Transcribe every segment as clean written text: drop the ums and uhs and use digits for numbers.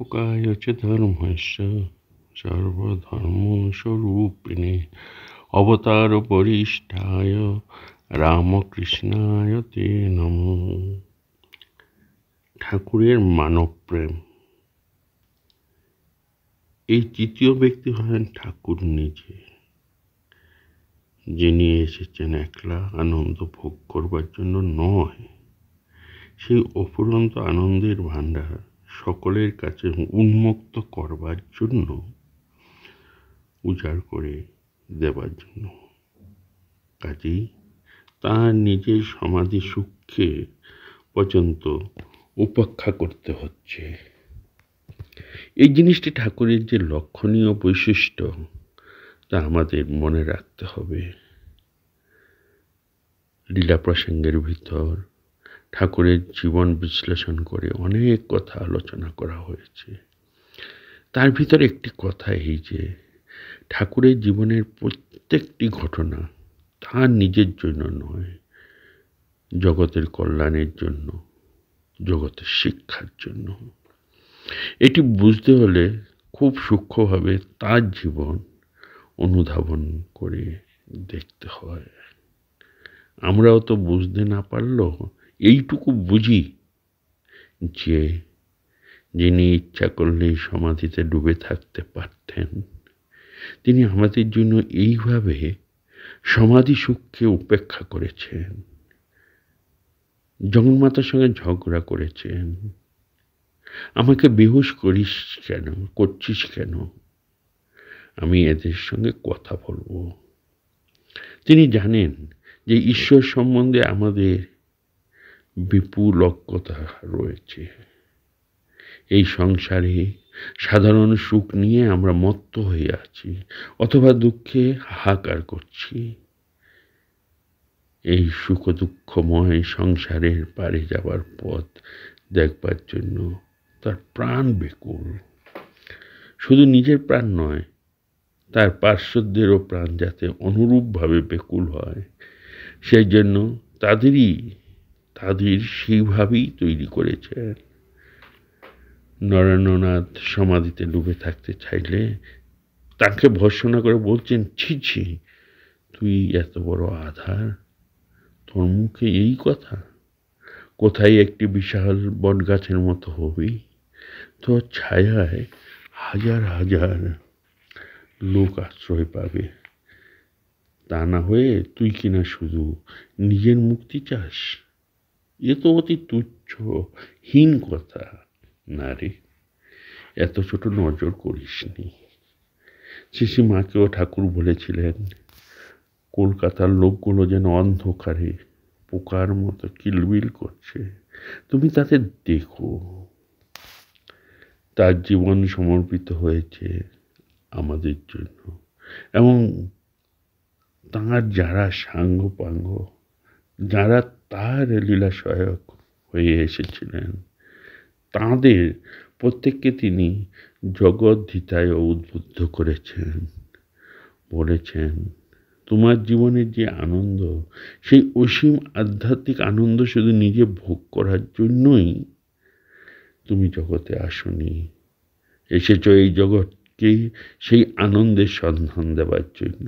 व्यापकाय च धर्मस्य सर्वधर्मस्वरूपिणे अवतारपरिष्ठाय রামকৃষ্ণায় তে নমঃ। ঠাকুরের মানব প্রেম। এই তৃতীয় ব্যক্তি হলেন ঠাকুর নিজে, যিনি এসেছেন একলা আনন্দ ভোগ করবার জন্য নয়, সেই অফুরন্ত আনন্দের ভাণ্ডার সকলের কাছে উন্মুক্ত করবার জন্য, উজাড় করে দেবার জন্য। কাজেই তার নিজের সমাধি সুখকে পর্যন্ত উপেক্ষা করতে হচ্ছে। এই জিনিসটি ঠাকুরের যে লক্ষণীয় বৈশিষ্ট্য তা আমাদের মনে রাখতে হবে। লীলা প্রসঙ্গের ভিতর ঠাকুরের জীবন বিশ্লেষণ করে অনেক কথা আলোচনা করা হয়েছে। তার ভিতর একটি কথা এই যে ঠাকুরের জীবনের প্রত্যেকটি ঘটনা তার নিজের জন্য নয়, জগতের কল্যাণের জন্য, জগতের শিক্ষার জন্য। এটি বুঝতে হলে খুব সূক্ষ্মভাবে তার জীবন অনুধাবন করে দেখতে হয়। আমরাও তো বুঝতে না পারলেও এইটুকু বুঝি যে যিনি ইচ্ছা করলেই সমাধিতে ডুবে থাকতে পারতেন, তিনি আমাদের জন্য এইভাবে সমাধি সুখকে উপেক্ষা করেছেন, জগন্মাতার সঙ্গে ঝগড়া করেছেন। আমাকে বেহুশ করছিস কেন? আমি এদের সঙ্গে কথা বলবো। তিনি জানেন যে ঈশ্বর সম্বন্ধে আমাদের বিপুল অজ্ঞতা রয়েছে। এই সংসারে সাধারণ সুখ নিয়ে আমরা মত্ত হয়ে আছি অথবা দুঃখে হাহাকার করছি। এই সুখ দুঃখময় সংসারের পারে যাবার পথ দেখবার জন্য তার প্রাণ বেকুল। শুধু নিজের প্রাণ নয়, তার পার্শ্বদেরও প্রাণ যাতে অনুরূপভাবে বেকুল হয়, সেই জন্য তাদের সেইভাবেই তৈরি করেছেন। নরেন্দ্রনাথ সমাধিতে ডুবে থাকতে চাইলে তাকে ভর্ৎসনা করে বলছেন, ছি ছি, তুই এত বড় আধার, তোর মুখে এই কথা? কোথায় একটি বিশাল বট গাছের মতো হবি, তোর ছায়ায় হাজার হাজার লোক আশ্রয় পাবে। তা না হয়ে তুই কিনা শুধু নিজের মুক্তি চাস, এ তো অতি তুচ্ছ হীন কথা। না রে, এত ছোট নজর করিসনি। শিশিমাকেও ঠাকুর বলেছিলেন, কলকাতার লোকগুলো যেন অন্ধকারে পোকার মতো কিলবিল করছে, তুমি তাদের দেখো। তার জীবন সমর্পিত হয়েছে আমাদের জন্য, এবং তাঁর যারা সাঙ্গপাঙ্গ, যারা তার লীলা সহায়ক হয়ে এসেছিলেন, তাঁদের প্রত্যেককে তিনি জগদ্ধিতায় উদ্বুদ্ধ করেছেন। বলেছেন, তোমার জীবনের যে আনন্দ, সেই অসীম আধ্যাত্মিক আনন্দ শুধু নিজে ভোগ করার জন্যই তুমি জগতে আসনি, এসেছ এই জগৎকে সেই আনন্দের সন্ধান দেবার জন্য।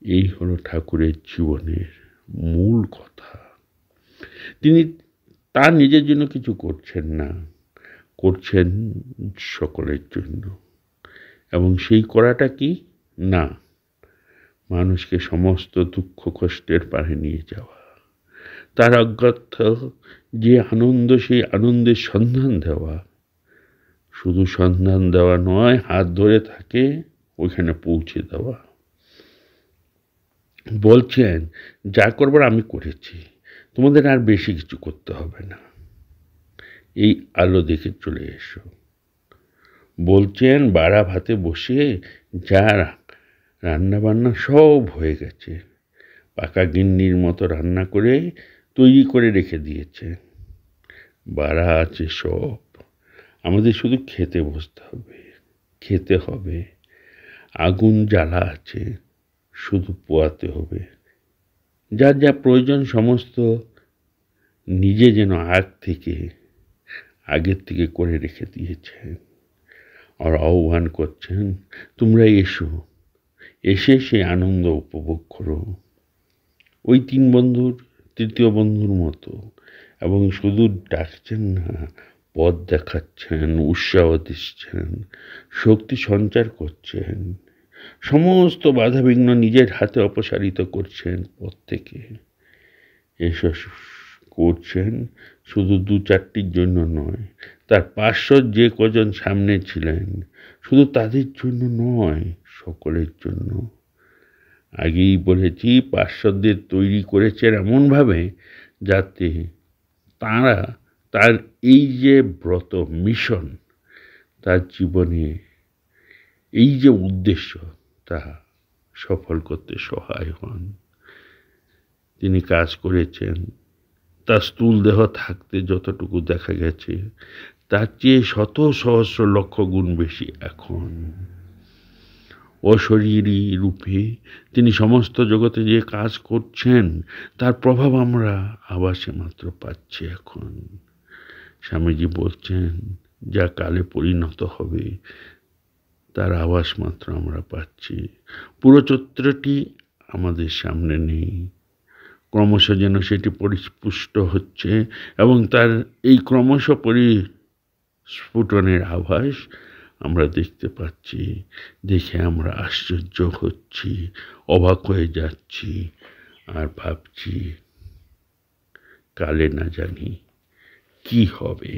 এই হলো ঠাকুরের জীবনের মূল কথা। তিনি তার নিজের জন্য কিছু করছেন না, করছেন সকলের জন্য। এবং সেই করাটা কি না, মানুষকে সমস্ত দুঃখ কষ্টের পারে নিয়ে যাওয়া, তার অজ্ঞাত যে আনন্দ, সেই আনন্দের সন্ধান দেওয়া। শুধু সন্ধান দেওয়া নয়, হাত ধরে থাকে ওইখানে পৌঁছে দেওয়া। বলছেন, যা করবার আমি করেছি, তোমাদের আর বেশি কিছু করতে হবে না, এই আলো দেখে চলে এসো। বলছেন, বাড়া ভাতে বসে যা রান্না বান্না সব হয়ে গেছে, পাকা গিন্নির মতো রান্না করে তৈরি করে রেখে দিয়েছে। বাড়া আছে সব, আমাদের শুধু খেতে বসতে হবে, খেতে হবে। আগুন জ্বালা আছে, শুধু পোয়াতে হবে। যার যা প্রয়োজন সমস্ত নিজে যেন আগ থেকে আগের থেকে করে রেখে দিয়েছেন আর আহ্বান করছেন, তোমরা এসো, এসে সেই আনন্দ উপভোগ করো। ওই 3 বন্ধুর 3য় বন্ধুর মতো, এবং শুধু ডাকছেন না, পথ দেখাচ্ছেন, উৎসাহ দিচ্ছেন, শক্তি সঞ্চার করছেন, সমস্ত বাধাবিঘ্ন নিজের হাতে অপসারিত করছেন পথ থেকে। এসব করছেন শুধু 2-4টির জন্য নয়, তার পার্শ্বর যে কজন সামনে ছিলেন শুধু তাদের জন্য নয়, সকলের জন্য। আগেই বলেছি, পার্শ্বদের তৈরি করেছেন এমনভাবে যাতে তারা তার এই যে ব্রত মিশন, তার জীবনে এই যে উদ্দেশ্য, তা সফল করতে সহায় হন। তিনি কাজ করেছেন, তার স্থূল দেহ থাকতে যতটুকু দেখা গেছে তার চেয়ে শত সহস্র লক্ষ গুণ বেশি এখন। অশরীরী রূপে তিনি সমস্ত জগতে যে কাজ করছেন তার প্রভাব আমরা আভাসে মাত্র পাচ্ছি এখন। স্বামীজি বলছেন, যা কালে পরিণত হবে তার আভাস মাত্র আমরা পাচ্ছি, পুরো চিত্রটি আমাদের সামনে নেই। ক্রমশ যেন সেটি পরিস্পুষ্ট হচ্ছে এবং তার এই ক্রমশ পরিস্ফুটনের আভাস আমরা দেখতে পাচ্ছি। দেখে আমরা আশ্চর্য হচ্ছি, অবাক হয়ে যাচ্ছি, আর ভাবছি কালে না জানি কি হবে।